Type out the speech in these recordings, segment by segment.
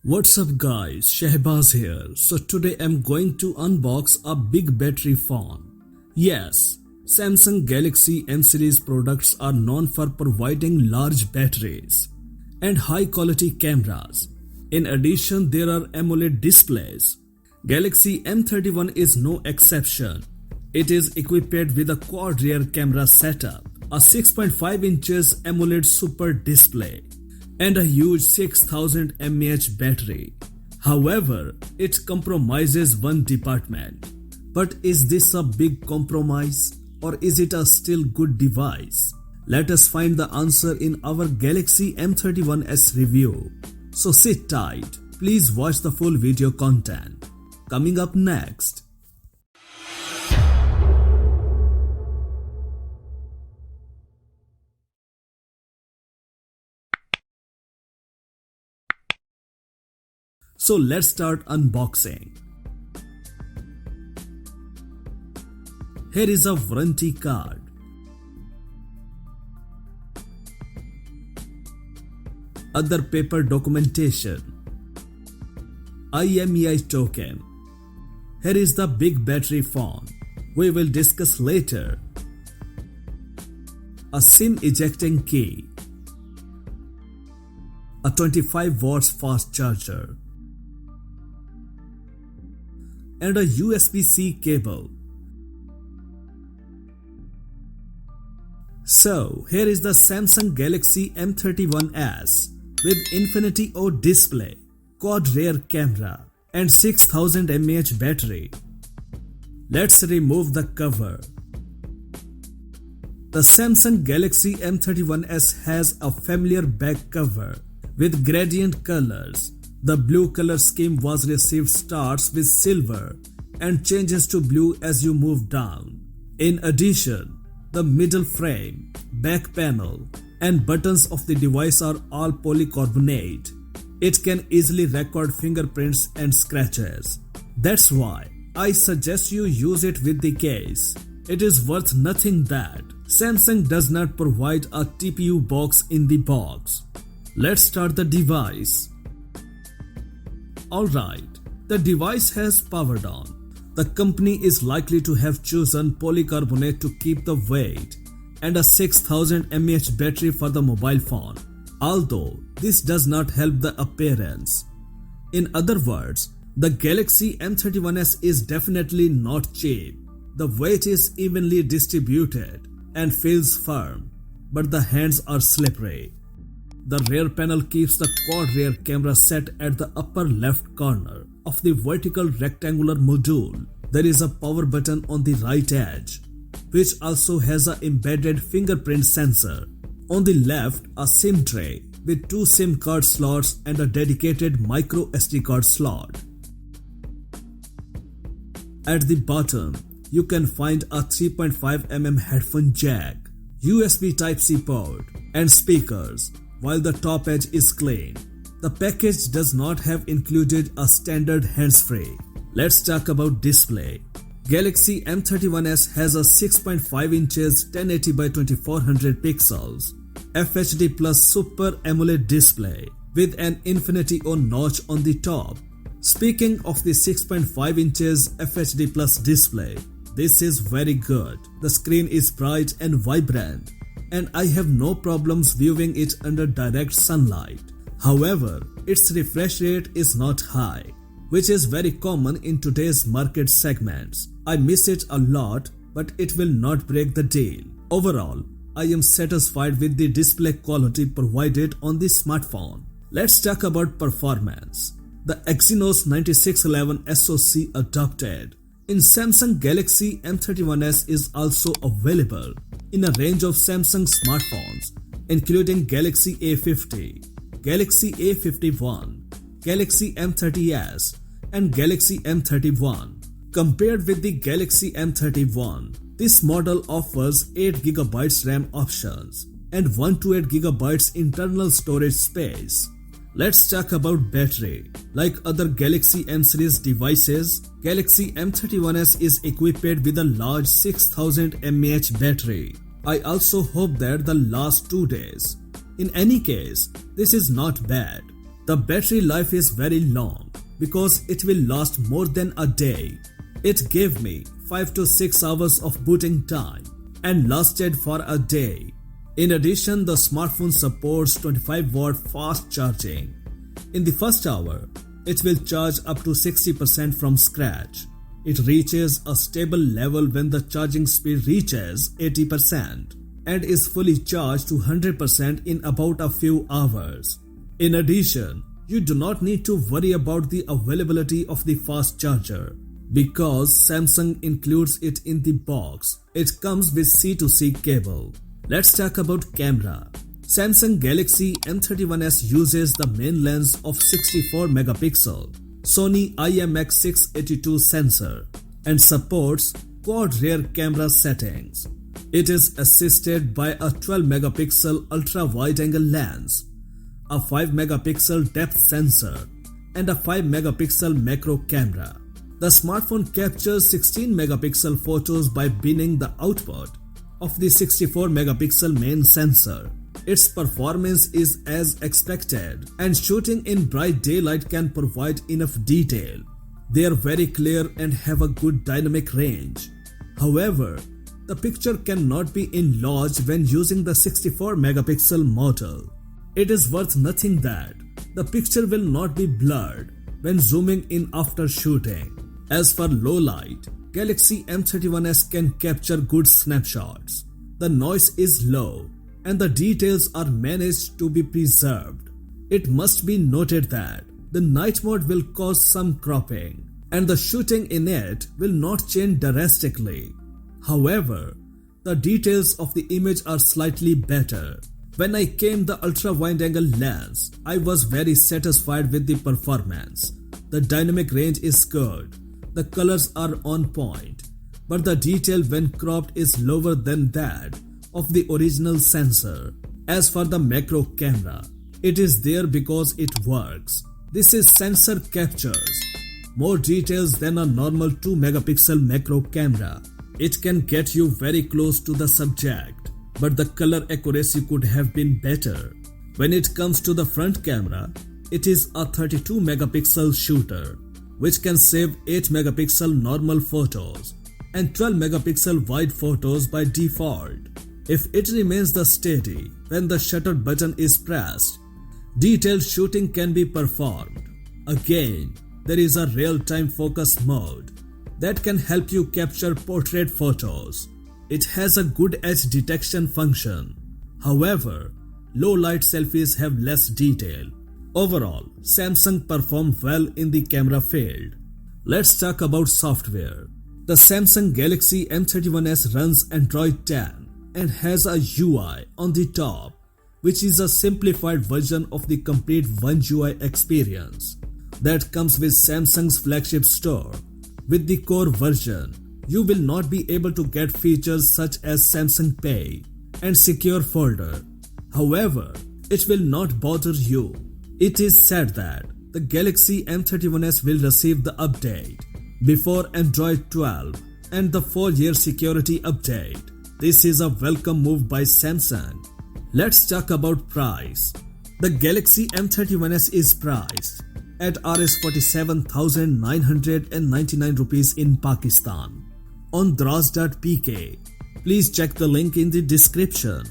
What's up guys, Shehbaz here. So today I'm going to unbox a big battery phone. Yes, Samsung Galaxy M series products are known for providing large batteries and high quality cameras. In addition, there are AMOLED displays. Galaxy M31 is no exception. It is equipped with a quad rear camera setup, a 6.5 inches AMOLED super display, and a huge 6000 mAh battery. However, it compromises one department. But is this a big compromise, or is it a still good device? Let us find the answer in our Galaxy M31s review. So sit tight, please watch the full video content. Coming up next. So let's start unboxing. Here is a warranty card. Other paper documentation. IMEI token. Here is the big battery phone. We will discuss later. A SIM ejecting key. A 25 watts fast charger. And a USB-C cable. So here is the Samsung Galaxy M31s with Infinity O display, quad rear camera and 6000 mAh battery. Let's remove the cover. The Samsung Galaxy M31s has a familiar back cover with gradient colors. The blue color scheme was received starts with silver and changes to blue as you move down. In addition, the middle frame, back panel, and buttons of the device are all polycarbonate. It can easily record fingerprints and scratches. That's why I suggest you use it with the case. It is worth nothing that Samsung does not provide a TPU box in the box. Let's start the device. Alright, the device has powered on. The company is likely to have chosen polycarbonate to keep the weight and a 6000 mAh battery for the mobile phone, although this does not help the appearance. In other words, the Galaxy M31s is definitely not cheap. The weight is evenly distributed and feels firm, but the hands are slippery. The rear panel keeps the quad rear camera set at the upper left corner of the vertical rectangular module. There is a power button on the right edge, which also has an embedded fingerprint sensor. On the left, a SIM tray with two SIM card slots and a dedicated micro SD card slot. At the bottom, you can find a 3.5mm headphone jack, USB Type-C port, and speakers, while the top edge is clean. The package does not have included a standard hands-free. Let's talk about display. Galaxy M31s has a 6.5 inches 1080 by 2400 pixels FHD Plus Super AMOLED display with an Infinity O notch on the top. Speaking of the 6.5 inches FHD Plus display, this is very good. The screen is bright and vibrant, and I have no problems viewing it under direct sunlight. However, its refresh rate is not high, which is very common in today's market segments. I miss it a lot, but it will not break the deal. Overall, I am satisfied with the display quality provided on the smartphone. Let's talk about performance. The Exynos 9611 SoC adopted in Samsung Galaxy M31s is also available in a range of Samsung smartphones, including Galaxy A50, Galaxy A51, Galaxy M30s, and Galaxy M31. Compared with the Galaxy M31, this model offers 8GB RAM options and 128GB internal storage space. Let's talk about battery. Like other Galaxy M series devices, Galaxy M31s is equipped with a large 6000 mAh battery. I also hope that the last 2 days. In any case, this is not bad. The battery life is very long because it will last more than a day. It gave me 5 to 6 hours of booting time and lasted for a day. In addition, the smartphone supports 25-watt fast charging. In the first hour, it will charge up to 60% from scratch. It reaches a stable level when the charging speed reaches 80% and is fully charged to 100% in about a few hours. In addition, you do not need to worry about the availability of the fast charger because Samsung includes it in the box. It comes with C to C cable. Let's talk about camera. Samsung Galaxy M31s uses the main lens of 64 megapixel Sony IMX682 sensor and supports quad rear camera settings. It is assisted by a 12 megapixel ultra wide angle lens, a 5 megapixel depth sensor, and a 5 megapixel macro camera. The smartphone captures 16 megapixel photos by binning the output of the 64 megapixel main sensor. Its performance is as expected, and shooting in bright daylight can provide enough detail. They are very clear and have a good dynamic range. However, the picture cannot be enlarged when using the 64 megapixel model. It is worth noting that the picture will not be blurred when zooming in after shooting. As for low light, Galaxy M31s can capture good snapshots. The noise is low and the details are managed to be preserved. It must be noted that the night mode will cause some cropping and the shooting in it will not change drastically. However, the details of the image are slightly better. When I came the ultra wide angle lens, I was very satisfied with the performance. The dynamic range is good. The colors are on point, but the detail when cropped is lower than that of the original sensor. As for the macro camera, it is there because it works. This is sensor captures more details than a normal 2 megapixel macro camera. It can get you very close to the subject, but the color accuracy could have been better. When it comes to the front camera, it is a 32 megapixel shooter, which can save 8 megapixel normal photos and 12 megapixel wide photos by default. If it remains the steady when the shutter button is pressed, detailed shooting can be performed. Again, there is a real-time focus mode that can help you capture portrait photos. It has a good edge detection function. However, low light selfies have less detail. Overall, Samsung performed well in the camera field. Let's talk about software. The Samsung Galaxy M31s runs Android 10 and has a UI on the top, which is a simplified version of the complete One UI experience that comes with Samsung's flagship store. With the core version, you will not be able to get features such as Samsung Pay and Secure Folder. However, it will not bother you. It is said that the Galaxy M31s will receive the update before Android 12 and the 4-year security update. This is a welcome move by Samsung. Let's talk about price. The Galaxy M31s is priced at Rs 47,999 rupees in Pakistan on Draz.pk. Please check the link in the description.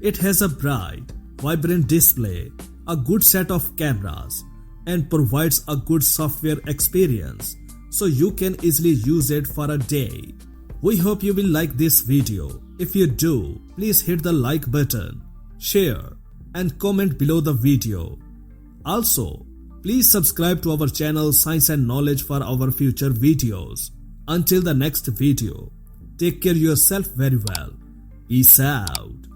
It has a bright, vibrant display, a good set of cameras, and provides a good software experience, so you can easily use it for a day. We hope you will like this video. If you do, please hit the like button, share, and comment below the video. Also, please subscribe to our channel Science and Knowledge for our future videos. Until the next video, take care yourself very well. Peace out.